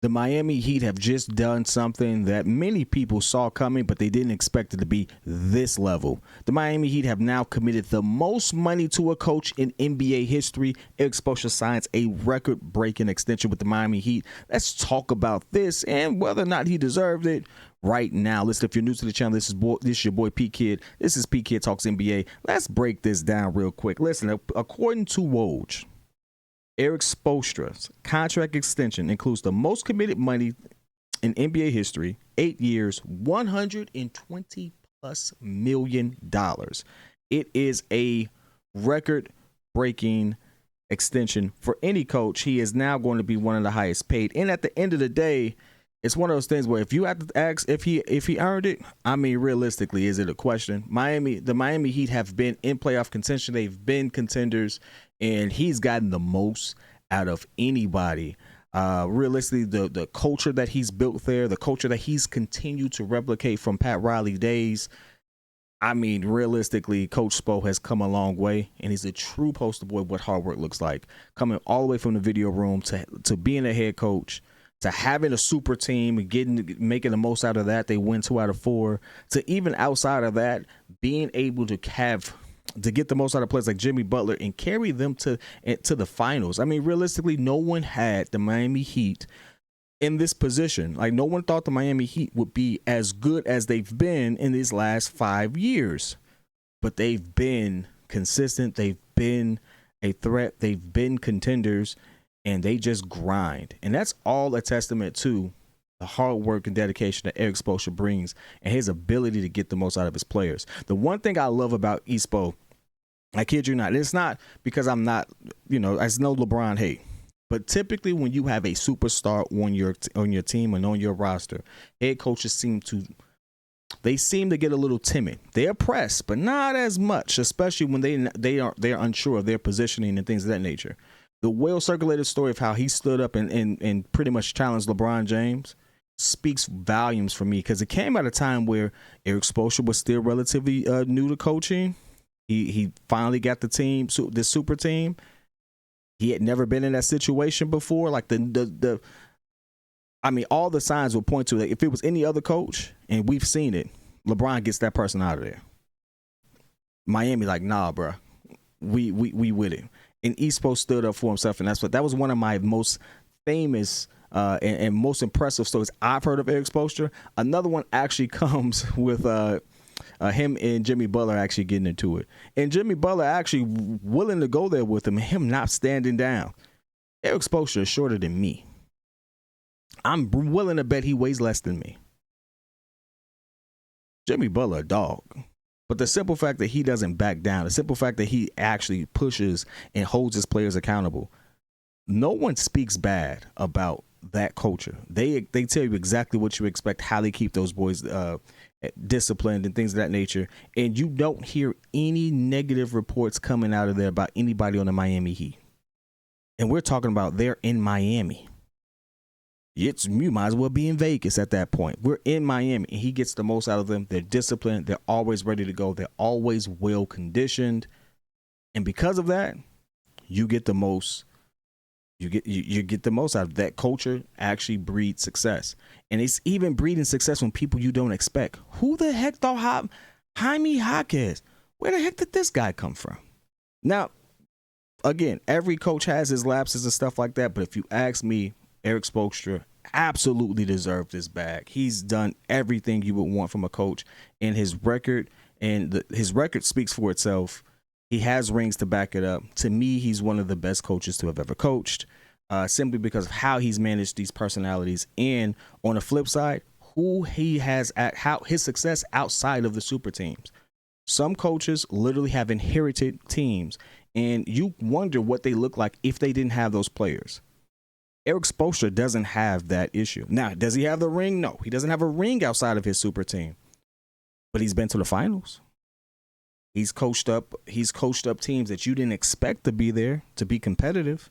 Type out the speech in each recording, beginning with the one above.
The Miami Heat have just done something that many people saw coming, but they didn't expect it to be this level. The Miami Heat have now committed the most money to a coach in NBA history. Erik Spoelstra signs a record-breaking extension with the Miami Heat. Let's talk about this and whether or not he deserved it right now. Listen, if you're new to the channel, this is your boy P.kidd. This is P.kidd Talks NBA. Let's break this down real quick. Listen, according to Woj, Erik Spoelstra's contract extension includes the most committed money in NBA history, 8 years, $120 plus million. It is a record-breaking extension for any coach. He is now going to be one of the highest paid. And at the end of the day, it's one of those things where if you have to ask if he earned it, I mean, realistically, is it a question? The Miami Heat have been in playoff contention. They've been contenders, and he's gotten the most out of anybody. Realistically, the culture that he's built there, the culture that he's continued to replicate from Pat Riley days. I mean, realistically, Coach Spo has come a long way, and he's a true poster boy of what hard work looks like. Coming all the way from the video room to being a head coach, to having a super team and making the most out of that. They win 2 out of 4. To even outside of that, being able to get the most out of players like Jimmy Butler and carry them to the finals. I mean, realistically, no one had the Miami Heat in this position. Like, no one thought the Miami Heat would be as good as they've been in these last 5 years. But they've been consistent. They've been a threat. They've been contenders. And they just grind. And that's all a testament to the hard work and dedication that Erik Spoelstra brings and his ability to get the most out of his players. The one thing I love about Espo, I kid you not, it's not because I'm not, it's no LeBron hate. But typically when you have a superstar on your team and on your roster, head coaches seem to get a little timid. They're pressed, but not as much, especially when they're unsure of their positioning and things of that nature. The well-circulated story of how he stood up and pretty much challenged LeBron James speaks volumes for me, because it came at a time where Erik Spoelstra was still relatively new to coaching. He finally got the team, this super team. He had never been in that situation before. Like I mean, all the signs would point to that. If it was any other coach, and we've seen it, LeBron gets that person out of there. Miami, like, nah, bro, we with it. And Espo stood up for himself, and that was one of my most famous and most impressive stories I've heard of Erik Spoelstra. Another one actually comes with him and Jimmy Butler actually getting into it, and Jimmy Butler actually willing to go there with him, and him not standing down. Erik Spoelstra is shorter than me. I'm willing to bet he weighs less than me. Jimmy Butler, a dog. But the simple fact that he doesn't back down, the simple fact that he actually pushes and holds his players accountable, no one speaks bad about that culture. They tell you exactly what you expect, how they keep those boys disciplined and things of that nature. And you don't hear any negative reports coming out of there about anybody on the Miami Heat. And we're talking about they're in Miami. You might as well be in Vegas at that point. We're in Miami, and he gets the most out of them. They're disciplined. They're always ready to go. They're always well conditioned, and because of that, you get the most. You get the most out of that culture. Actually, breeds success, and it's even breeding success when people you don't expect. Who the heck thought Jaime Jaquez? Where the heck did this guy come from? Now, again, every coach has his lapses and stuff like that, but if you ask me, Erik Spoelstra absolutely deserved this bag. He's done everything you would want from a coach, and his record speaks for itself. He has rings to back it up. To me, he's one of the best coaches to have ever coached, simply because of how he's managed these personalities, and on the flip side, who he has how his success outside of the super teams. Some coaches literally have inherited teams, and you wonder what they look like if they didn't have those players. Erik Spoelstra doesn't have that issue. Now, does he have the ring? No, he doesn't have a ring outside of his super team. But he's been to the finals. He's coached up teams that you didn't expect to be there to be competitive.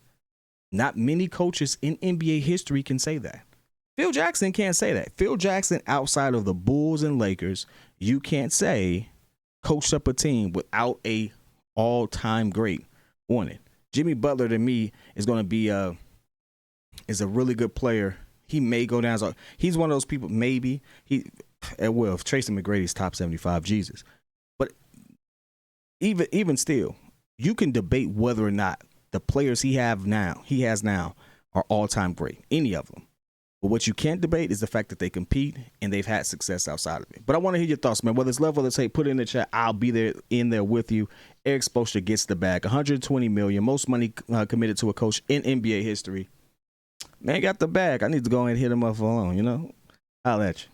Not many coaches in NBA history can say that. Phil Jackson can't say that. Phil Jackson, outside of the Bulls and Lakers, you can't say coached up a team without a all-time great on it. Jimmy Butler, to me, is going to be is a really good player. He may go down as he's one of those people. Maybe if Tracy McGrady's top 75, Jesus. But even still, you can debate whether or not the players he has now are all time great. Any of them. But what you can't debate is the fact that they compete and they've had success outside of it. But I want to hear your thoughts, man. Whether it's love, whether it's hate, put it in the chat. I'll be there with you. Erik Spoelstra gets the bag. $120 million, most money committed to a coach in NBA history. Man, got the bag. I need to go ahead and hit him up for a loan, I'll let you.